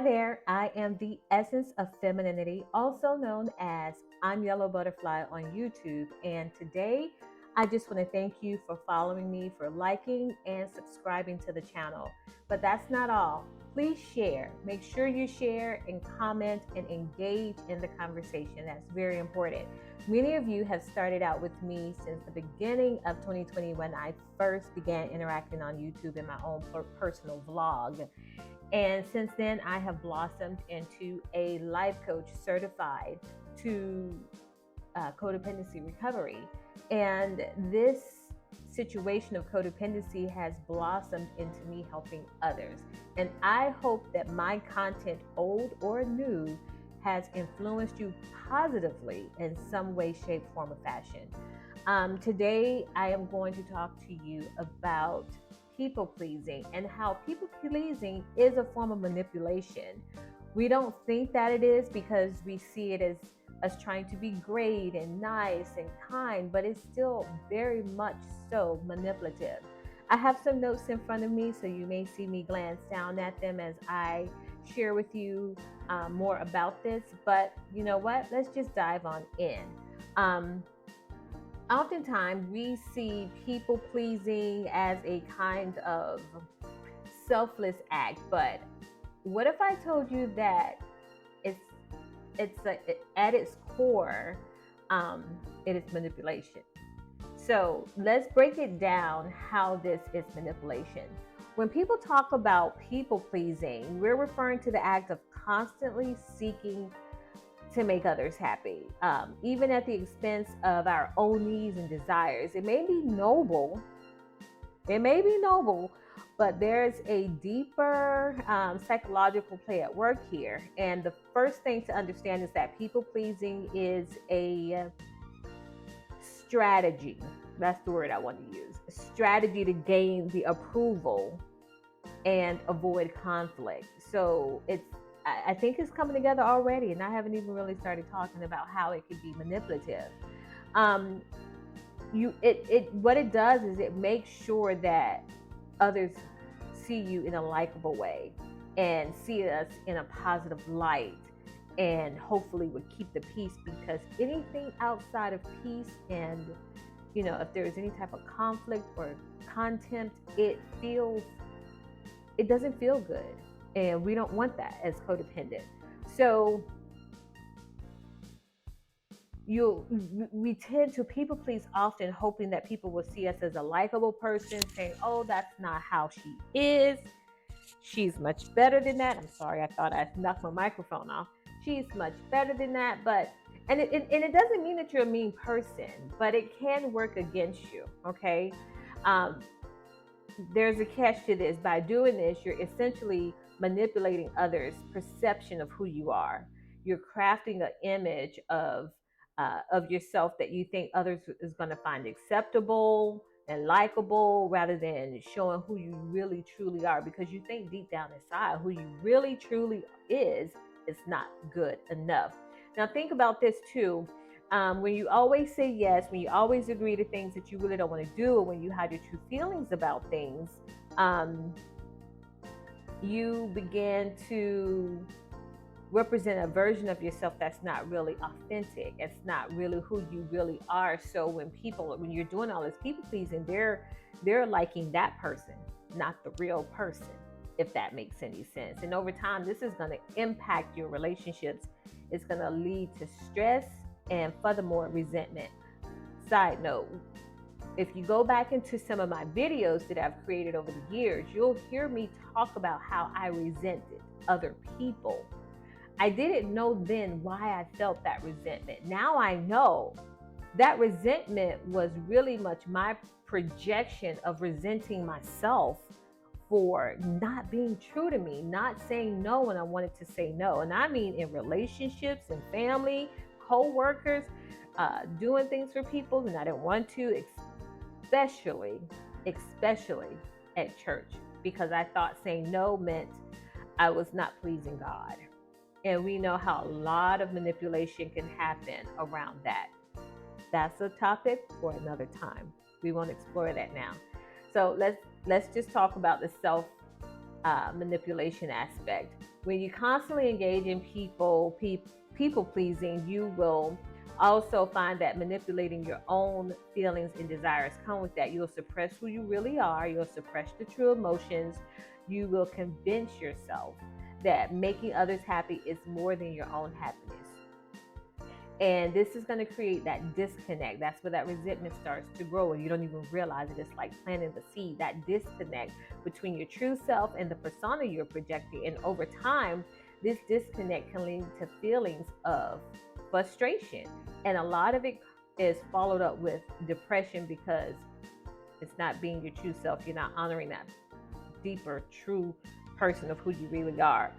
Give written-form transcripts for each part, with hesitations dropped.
there, I am the essence of femininity, also known as I'm Yellow Butterfly on YouTube. And today, I just want to thank you for following me, for liking and subscribing to the channel. But that's not all. Please share. Make sure you share and comment and engage in the conversation. That's very important. Many of you have started out with me since the beginning of 2020 when I first began interacting on YouTube in my own personal vlog. And since then, I have blossomed into a life coach certified to codependency recovery. And this situation of codependency has blossomed into me helping others. And I hope that my content, old or new, has influenced you positively in some way, shape, form, or fashion. Today, I am going to talk to you about people pleasing and how people pleasing is a form of manipulation. We don't think that it is because we see it as us trying to be great and nice and kind, but it's still very much so manipulative. I have some notes in front of me, so you may see me glance down at them as I share with you more about this. But you know what? Let's just dive on in. Oftentimes, we see people pleasing as a kind of selfless act, but what if I told you that it's at its core, it is manipulation? So let's break it down how this is manipulation. When people talk about people pleasing, we're referring to the act of constantly seeking to make others happy, even at the expense of our own needs and desires. It may be noble, but there's a deeper psychological play at work here. And the first thing to understand is that people pleasing is a strategy. That's the word I want to use. A strategy to gain the approval and avoid conflict. So I think it's coming together already, and I haven't even really started talking about how it could be manipulative. What it does is it makes sure that others see you in a likable way and see us in a positive light, and hopefully would keep the peace, because anything outside of peace and if there's any type of conflict or contempt, it doesn't feel good. And we don't want that as codependent. So we tend to people please often, hoping that people will see us as a likable person, saying, oh, that's not how she is. She's much better than that. I'm sorry, I thought I knocked my microphone off. She's much better than that. But it doesn't mean that you're a mean person, but it can work against you. Okay. There's a catch to this. By doing this, you're essentially manipulating others' perception of who you are. You're crafting an image of yourself that you think others is going to find acceptable and likable, rather than showing who you really truly are, because you think deep down inside who you really truly is not good enough. Now think about this too. When you always say yes, when you always agree to things that you really don't want to do, or when you hide your true feelings about things, you begin to represent a version of yourself that's not really authentic. It's not really who you really are. So when you're doing all this people pleasing, they're liking that person, not the real person, if that makes any sense. And over time, this is going to impact your relationships. It's going to lead to stress and furthermore resentment. Side note, if you go back into some of my videos that I've created over the years, you'll hear me talk about how I resented other people. I didn't know then why I felt that resentment. Now I know that resentment was really much my projection of resenting myself for not being true to me, not saying no when I wanted to say no. And I mean in relationships and family, co-workers, doing things for people and I didn't want to, especially at church, because I thought saying no meant I was not pleasing God. And we know how a lot of manipulation can happen around that. That's a topic for another time. We won't explore that now. So let's just talk about the self manipulation aspect. When you constantly engage in people pleasing, you will also find that manipulating your own feelings and desires come with that. You'll suppress who you really are, you'll suppress the true emotions, you will convince yourself that making others happy is more than your own happiness. And this is going to create that disconnect. That's where that resentment starts to grow, and you don't even realize it. It's like planting the seed, that disconnect between your true self and the persona you're projecting. And over time, this disconnect can lead to feelings of frustration. And a lot of it is followed up with depression because it's not being your true self. You're not honoring that deeper, true person of who you really are.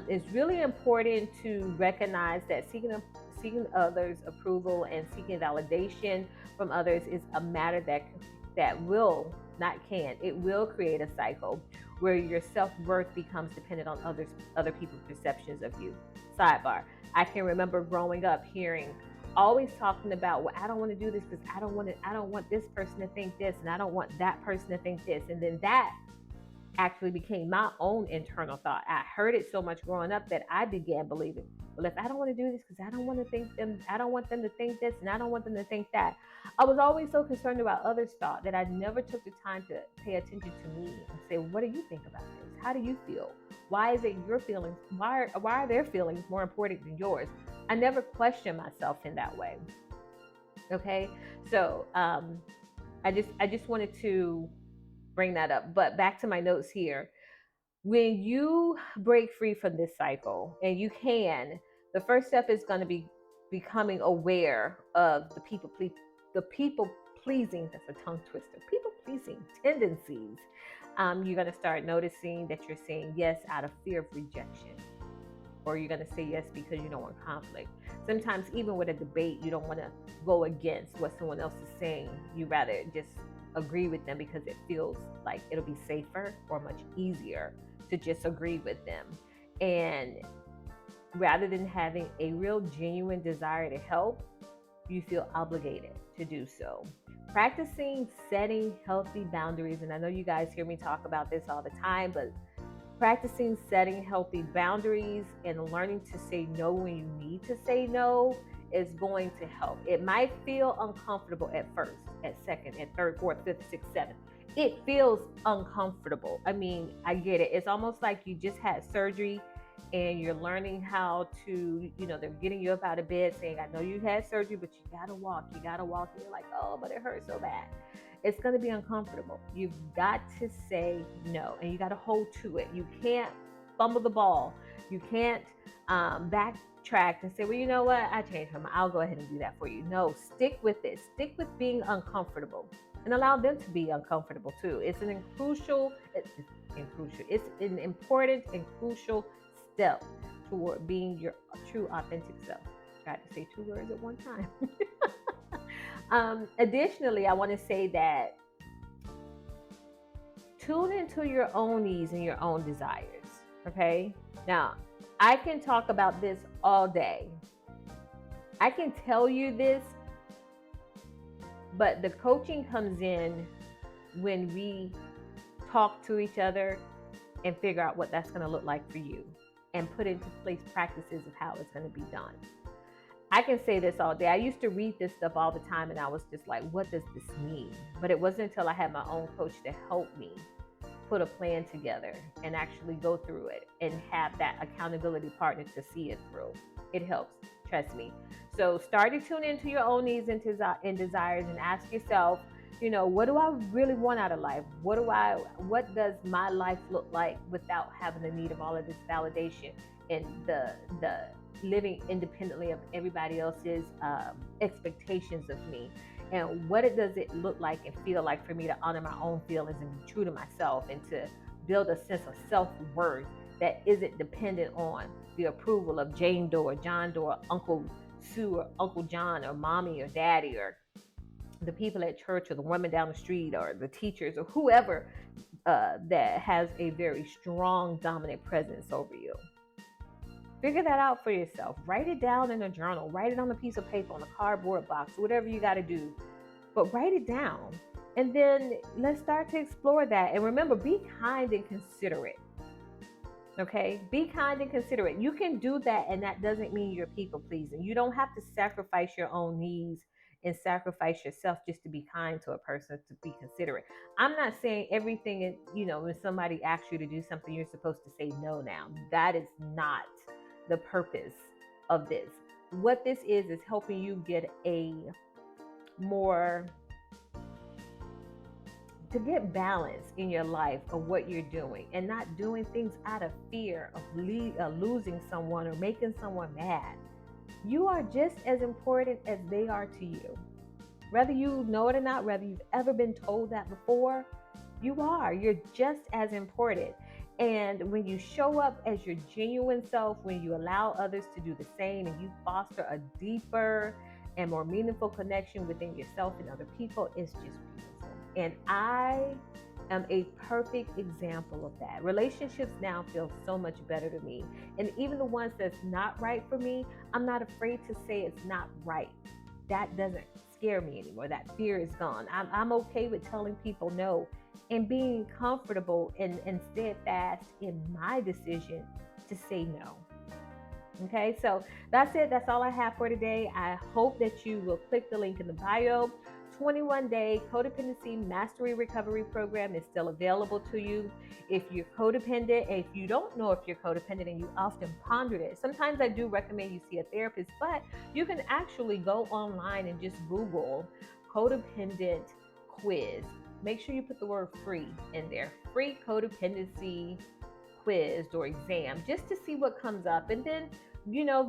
It's really important to recognize that seeking others' approval and seeking validation from others is a matter that will, not can, it will create a cycle where your self-worth becomes dependent on other people's perceptions of you. Sidebar: I can remember growing up hearing always talking about, well, I don't want to do this because I don't want this person to think this, and I don't want that person to think this. And then that actually became my own internal thought. I heard it so much growing up that I began believing, well, if I don't want to do this because I don't want to think them, I don't want them to think this, and I don't want them to think that. I was always so concerned about others' thought that I never took the time to pay attention to me and say, well, what do you think about this? How do you feel? Why is it your feelings? Why are their feelings more important than yours? I never questioned myself in that way. Okay, so I just wanted to bring that up. But back to my notes here. When you break free from this cycle, and you can, the first step is going to be becoming aware of the people pleasing. That's a tongue twister. People pleasing tendencies. You're going to start noticing that you're saying yes out of fear of rejection, or you're going to say yes because you don't want conflict. Sometimes, even with a debate, you don't want to go against what someone else is saying. You rather just agree with them because it feels like it'll be safer or much easier to just agree with them. And rather than having a real genuine desire to help, you feel obligated to do so. Practicing setting healthy boundaries, and I know you guys hear me talk about this all the time, but practicing setting healthy boundaries and learning to say no when you need to say no is going to help. It might feel uncomfortable at first, at second, at third, fourth, fifth, sixth, seventh. It feels uncomfortable. I mean, I get it. It's almost like you just had surgery and you're learning how to, they're getting you up out of bed saying, I know you had surgery, but you gotta walk. You gotta walk. And you're like, oh, but it hurts so bad. It's going to be uncomfortable. You've got to say no, and you got to hold to it. You can't fumble the ball. You can't backtrack and say, well, you know what? I changed my mind. I'll go ahead and do that for you. No, stick with it. Stick with being uncomfortable and allow them to be uncomfortable too. It's an important and crucial step toward being your true authentic self. Tried to say two words at one time. Additionally, I want to say that tune into your own needs and your own desires. Okay. Now, I can talk about this all day. I can tell you this, but the coaching comes in when we talk to each other and figure out what that's going to look like for you and put into place practices of how it's going to be done. I can say this all day. I used to read this stuff all the time and I was just like, what does this mean? But it wasn't until I had my own coach to help me put a plan together and actually go through it and have that accountability partner to see it through. It helps, trust me. So start to tune into your own needs and desires and ask yourself, what do I really want out of life? What does my life look like without having the need of all of this validation and the living independently of everybody else's expectations of me? And what does it look like and feel like for me to honor my own feelings and be true to myself and to build a sense of self-worth that isn't dependent on the approval of Jane Doe or John Doe or Uncle Sue or Uncle John or mommy or daddy or the people at church or the woman down the street or the teachers or whoever that has a very strong dominant presence over you. Figure that out for yourself. Write it down in a journal. Write it on a piece of paper, on a cardboard box, whatever you got to do. But write it down. And then let's start to explore that. And remember, be kind and considerate. Okay, be kind and considerate. You can do that, and that doesn't mean you're people pleasing. You don't have to sacrifice your own needs and sacrifice yourself just to be kind to a person, to be considerate. I'm not saying everything, when somebody asks you to do something, you're supposed to say no now. That is not the purpose of this. What this is helping you get a more to get balance in your life of what you're doing and not doing things out of fear of losing someone or making someone mad. You are just as important as they are to you. Whether you know it or not, whether you've ever been told that before, you are. You're just as important. And when you show up as your genuine self, when you allow others to do the same and you foster a deeper and more meaningful connection within yourself and other people, it's just beautiful. And I am a perfect example of that. Relationships now feel so much better to me. And even the ones that's not right for me, I'm not afraid to say it's not right. That doesn't scare me anymore. That fear is gone. I'm okay with telling people no and being comfortable and steadfast in my decision to say no. Okay, so that's it. That's all I have for today. I hope that you will click the link in the bio. 21-day codependency mastery recovery program is still available to you. If you're codependent, if you don't know if you're codependent and you often pondered it, sometimes I do recommend you see a therapist, but you can actually go online and just Google codependent quiz. Make sure you put the word free in there. Free codependency quiz or exam, just to see what comes up. And then,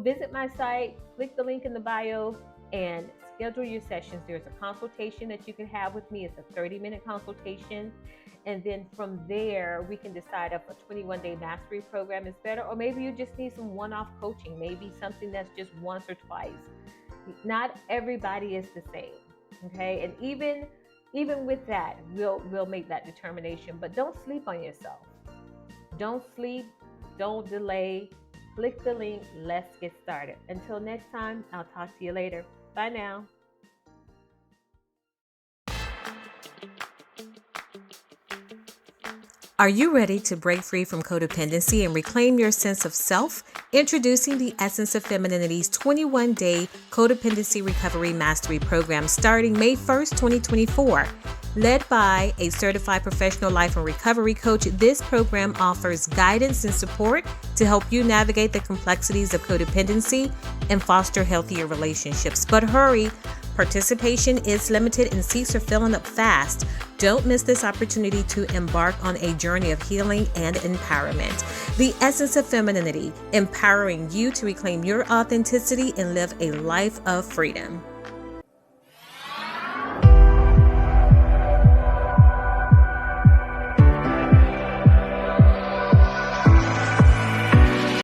visit my site, click the link in the bio, and schedule your sessions. There's a consultation that you can have with me. It's a 30-minute consultation. And then from there, we can decide if a 21-day mastery program is better, or maybe you just need some one-off coaching, maybe something that's just once or twice. Not everybody is the same. Okay. And even with that, we'll make that determination. But don't sleep on yourself. Don't sleep. Don't delay. Click the link. Let's get started. Until next time, I'll talk to you later. Bye now. Are you ready to break free from codependency and reclaim your sense of self? Introducing the Essence of Femininity's 21-day codependency recovery mastery program starting May 1st, 2024. Led by a certified professional life and recovery coach, this program offers guidance and support to help you navigate the complexities of codependency and foster healthier relationships. But hurry, participation is limited and seats are filling up fast. Don't miss this opportunity to embark on a journey of healing and empowerment. The Essence of Femininity, empowering you to reclaim your authenticity and live a life of freedom.